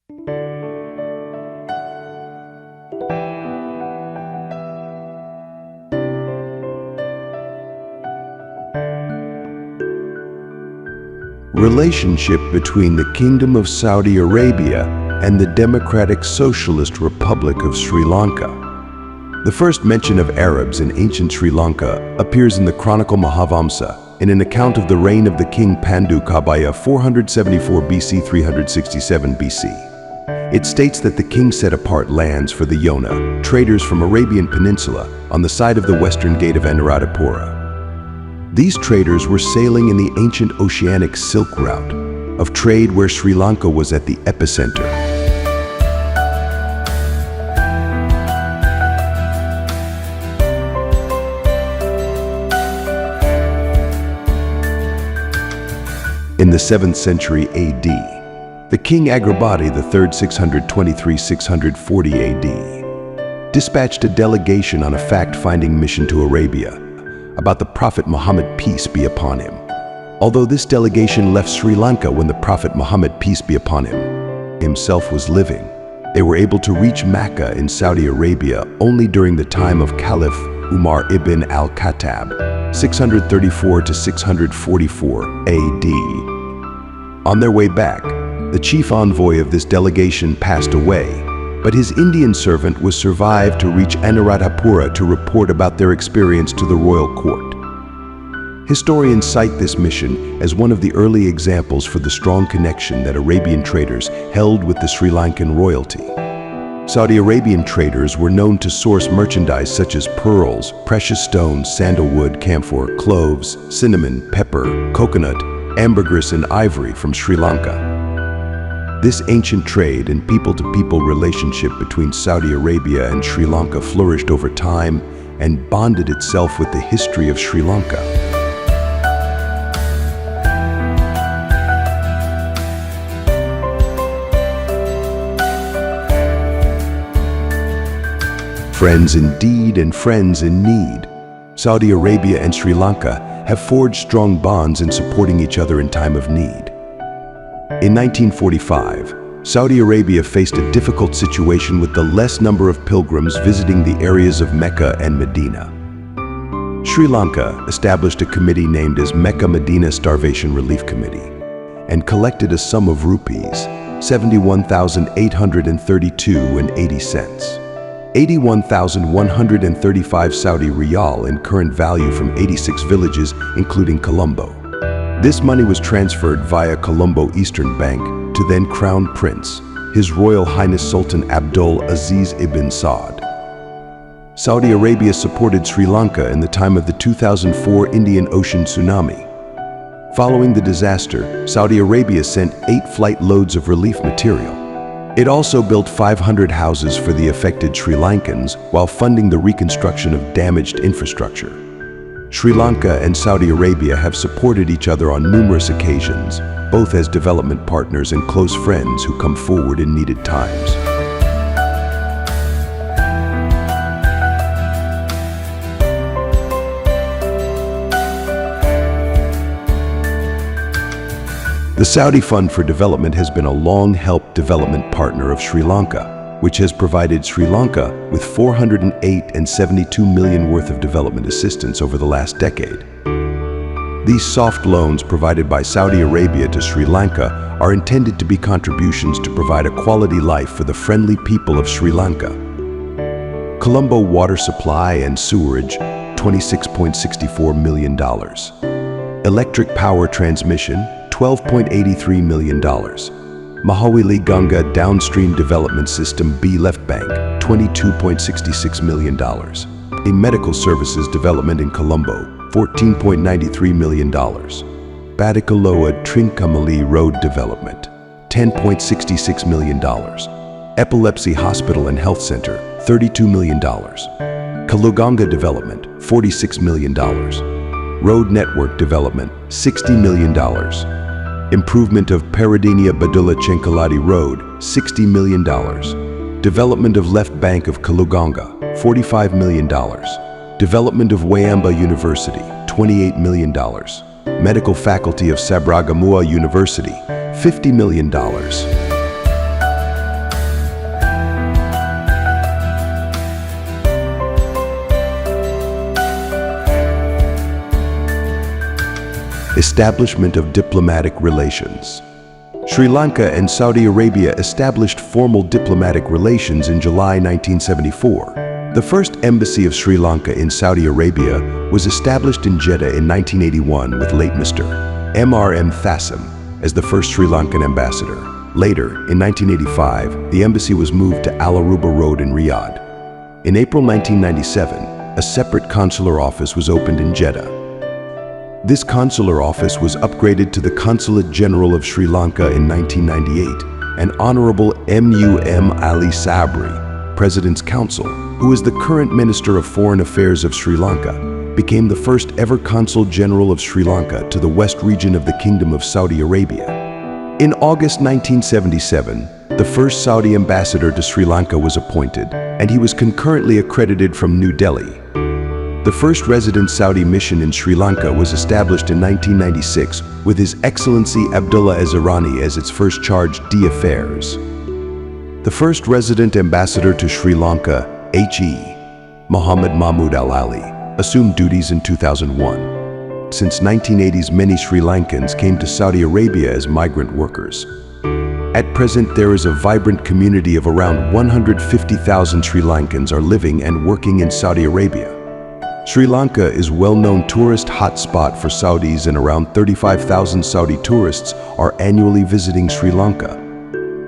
Relationship between the Kingdom of Saudi Arabia and the Democratic Socialist Republic of Sri Lanka. The first mention of Arabs in ancient Sri Lanka appears in the Chronicle Mahavamsa in an account of the reign of the king Pandu Kabaya 474 BC 367 BC. It states that the king set apart lands for the Yona, traders from Arabian Peninsula, on the side of the western gate of Anuradhapura. These traders were sailing in the ancient oceanic Silk Route of trade where Sri Lanka was at the epicenter. In the 7th century AD, the king Agrabadi III 623-640 AD dispatched a delegation on a fact-finding mission to Arabia about the Prophet Muhammad, peace be upon him. Although this delegation left Sri Lanka when the Prophet Muhammad, peace be upon him, himself was living, they were able to reach Mecca in Saudi Arabia only during the time of Caliph Umar ibn al-Khattab, 634 to 644 AD. On their way back, the chief envoy of this delegation passed away, but his Indian servant was survived to reach Anuradhapura to report about their experience to the royal court. Historians cite this mission as one of the early examples for the strong connection that Arabian traders held with the Sri Lankan royalty. Saudi Arabian traders were known to source merchandise such as pearls, precious stones, sandalwood, camphor, cloves, cinnamon, pepper, coconut, ambergris, and ivory from Sri Lanka. This ancient trade and people-to-people relationship between Saudi Arabia and Sri Lanka flourished over time and bonded itself with the history of Sri Lanka. Friends in deed and friends in need, Saudi Arabia and Sri Lanka have forged strong bonds in supporting each other in time of need. In 1945, Saudi Arabia faced a difficult situation with the less number of pilgrims visiting the areas of Mecca and Medina. Sri Lanka established a committee named as Mecca-Medina Starvation Relief Committee and collected a sum of rupees, 71,832.80 cents, 81,135 Saudi riyal in current value from 86 villages, including Colombo. This money was transferred via Colombo Eastern Bank to then Crown Prince, His Royal Highness Sultan Abdul Aziz ibn Saud. Saudi Arabia supported Sri Lanka in the time of the 2004 Indian Ocean tsunami. Following the disaster, Saudi Arabia sent 8 flight loads of relief material. It also built 500 houses for the affected Sri Lankans while funding the reconstruction of damaged infrastructure. Sri Lanka and Saudi Arabia have supported each other on numerous occasions, both as development partners and close friends who come forward in needed times. The Saudi Fund for Development has been a long-held development partner of Sri Lanka, which has provided Sri Lanka with 408 and 72 million worth of development assistance over the last decade. These soft loans provided by Saudi Arabia to Sri Lanka are intended to be contributions to provide a quality life for the friendly people of Sri Lanka. Colombo Water Supply and Sewerage, $26.64 million. Electric Power Transmission, $12.83 million. Mahaweli Ganga Downstream Development System B Left Bank, $22.66 million. A Medical Services Development in Colombo, $14.93 million. Badikaloa Trincomalee Road Development, $10.66 million. Epilepsy Hospital and Health Center, $32 million. Kaluganga Development, $46 million. Road Network Development, $60 million. Improvement of Paradinia Badula Chenkaladi Road, $60 million. Development of Left Bank of Kaluganga, $45 million. Development of Wayamba University, $28 million. Medical Faculty of Sabragamua University, $50 million. Establishment of diplomatic relations. Sri Lanka and Saudi Arabia established formal diplomatic relations in July 1974. The first embassy of Sri Lanka in Saudi Arabia was established in Jeddah in 1981 with late Mr. M.R.M. Thasim as the first Sri Lankan ambassador. Later, in 1985, the embassy was moved to Al Aruba Road in Riyadh. In April 1997, a separate consular office was opened in Jeddah. This consular office was upgraded to the Consulate General of Sri Lanka in 1998, and Honorable M.U.M. Ali Sabri, President's Counsel, who is the current Minister of Foreign Affairs of Sri Lanka, became the first ever Consul General of Sri Lanka to the West region of the Kingdom of Saudi Arabia. In August 1977, the first Saudi ambassador to Sri Lanka was appointed, and he was concurrently accredited from New Delhi. The first resident Saudi mission in Sri Lanka was established in 1996 with His Excellency Abdullah Ezerani as its first charge d'affaires. The first resident ambassador to Sri Lanka, H.E. Muhammad Mahmud Al-Ali, assumed duties in 2001. Since 1980s, many Sri Lankans came to Saudi Arabia as migrant workers. At present, there is a vibrant community of around 150,000 Sri Lankans are living and working in Saudi Arabia. Sri Lanka is a well-known tourist hotspot for Saudis, and around 35,000 Saudi tourists are annually visiting Sri Lanka.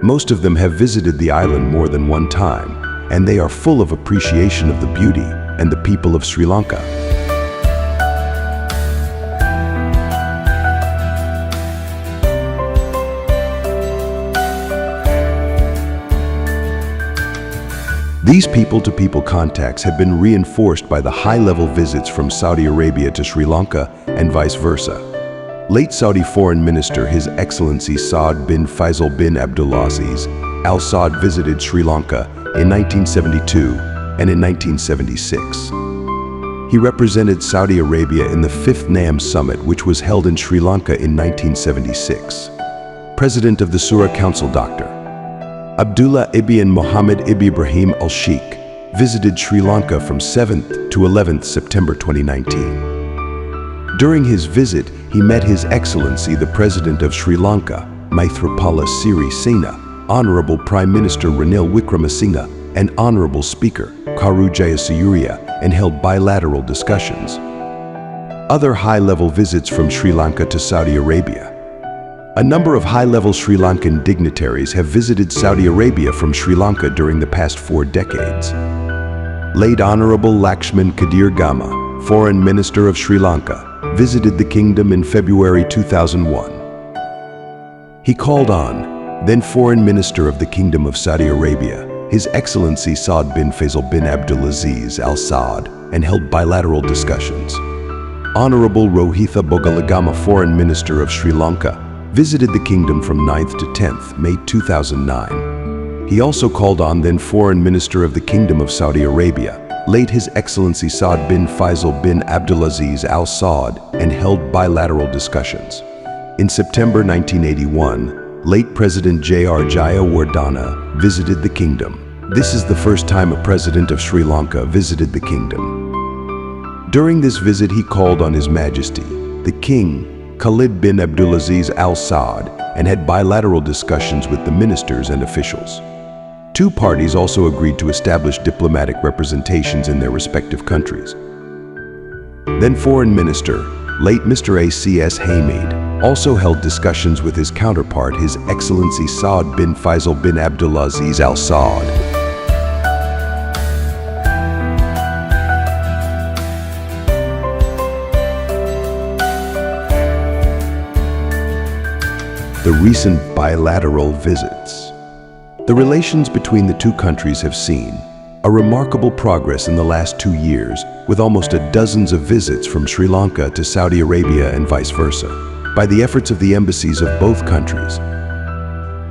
Most of them have visited the island more than one time, and they are full of appreciation of the beauty and the people of Sri Lanka. These people-to-people contacts have been reinforced by the high-level visits from Saudi Arabia to Sri Lanka and vice versa. Late Saudi Foreign Minister His Excellency Saud bin Faisal bin Abdulaziz Al Saud visited Sri Lanka in 1972 and in 1976. He represented Saudi Arabia in the 5th NAM Summit, which was held in Sri Lanka in 1976. President of the Surah Council Dr. Abdullah ibn Muhammad ibn Ibrahim al-Sheikh visited Sri Lanka from 7th to 11th September 2019. During his visit, he met His Excellency the President of Sri Lanka, Maithripala Sirisena, Honorable Prime Minister Ranil Wickremesinghe, and Honorable Speaker Karu Jayasuriya, and held bilateral discussions. Other high-level visits from Sri Lanka to Saudi Arabia. A number of high-level Sri Lankan dignitaries have visited Saudi Arabia from Sri Lanka during the past 4 decades. Late Honorable Lakshman Kadir Gama, Foreign Minister of Sri Lanka, visited the kingdom in February 2001. He called on then Foreign Minister of the Kingdom of Saudi Arabia, His Excellency Saud bin Faisal bin Abdulaziz Al Saud, and held bilateral discussions. Honorable Rohitha Bogalagama, Foreign Minister of Sri Lanka, visited the kingdom from 9th to 10th May 2009. He also called on then Foreign Minister of the Kingdom of Saudi Arabia, late His Excellency Saud bin Faisal bin Abdulaziz Al Saud, and held bilateral discussions. In September 1981, late President J.R. Jayawardena visited the kingdom. This is the first time a president of Sri Lanka visited the kingdom. During this visit, he called on His Majesty, the King Khalid bin Abdulaziz Al Saud, and had bilateral discussions with the ministers and officials. 2 parties also agreed to establish diplomatic representations in their respective countries. Then Foreign Minister, late Mr. A.C.S. Hamid, also held discussions with his counterpart, His Excellency Saud bin Faisal bin Abdulaziz Al Saud. The recent bilateral visits. The relations between the 2 countries have seen a remarkable progress in the last 2 years, with almost dozens of visits from Sri Lanka to Saudi Arabia and vice versa, by the efforts of the embassies of both countries.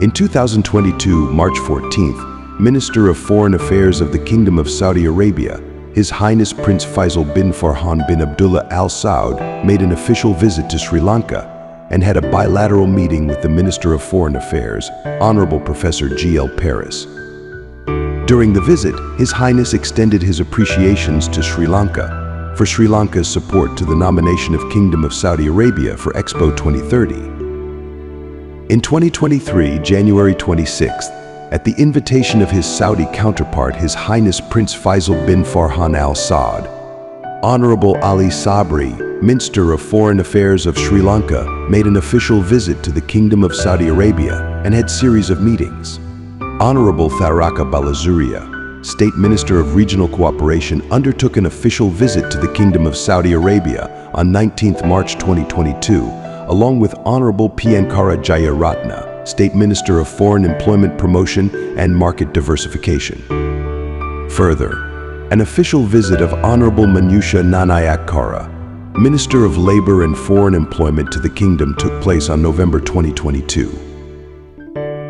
In 2022, March 14th, Minister of Foreign Affairs of the Kingdom of Saudi Arabia, His Highness Prince Faisal bin Farhan bin Abdullah Al Saud, made an official visit to Sri Lanka and had a bilateral meeting with the Minister of Foreign Affairs, Honorable Professor G.L. Paris. During the visit, His Highness extended his appreciations to Sri Lanka for Sri Lanka's support to the nomination of Kingdom of Saudi Arabia for Expo 2030. In 2023, January 26th, at the invitation of his Saudi counterpart, His Highness Prince Faisal bin Farhan Al Saud, Honorable Ali Sabri, Minister of Foreign Affairs of Sri Lanka, made an official visit to the Kingdom of Saudi Arabia and had series of meetings. Honorable Tharaka Balazuria, State Minister of Regional Cooperation, undertook an official visit to the Kingdom of Saudi Arabia on 19 March 2022, along with Honorable Piankara Jayaratna, State Minister of Foreign Employment Promotion and Market Diversification. Further, an official visit of Honorable Manusha Nanayakkara, Minister of Labor and Foreign Employment to the Kingdom, took place on November 2022.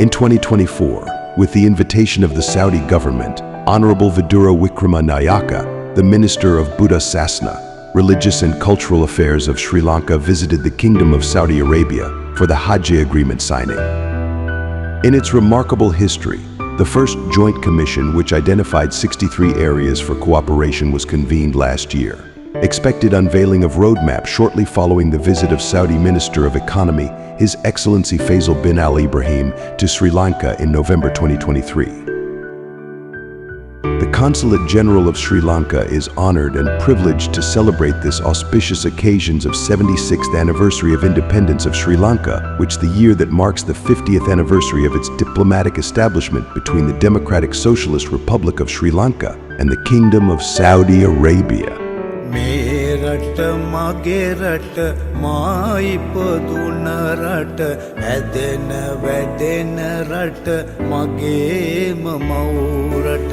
In 2024, with the invitation of the Saudi government, Honorable Vidura Wickramanayaka, the Minister of Buddha Sasana, Religious and Cultural Affairs of Sri Lanka, visited the Kingdom of Saudi Arabia for the Hajj agreement signing. In its remarkable history, the first Joint Commission, which identified 63 areas for cooperation, was convened last year. Expected unveiling of roadmap shortly following the visit of Saudi Minister of Economy, His Excellency Faisal bin Al Ibrahim, to Sri Lanka in November 2023. The Consulate General of Sri Lanka is honored and privileged to celebrate this auspicious occasions of 76th anniversary of independence of Sri Lanka, which the year that marks the 50th anniversary of its diplomatic establishment between the Democratic Socialist Republic of Sri Lanka and the Kingdom of Saudi Arabia. मेरट मगेरट माइपदुन रट ඇදෙන වැඩෙන රට මගේම මවුරට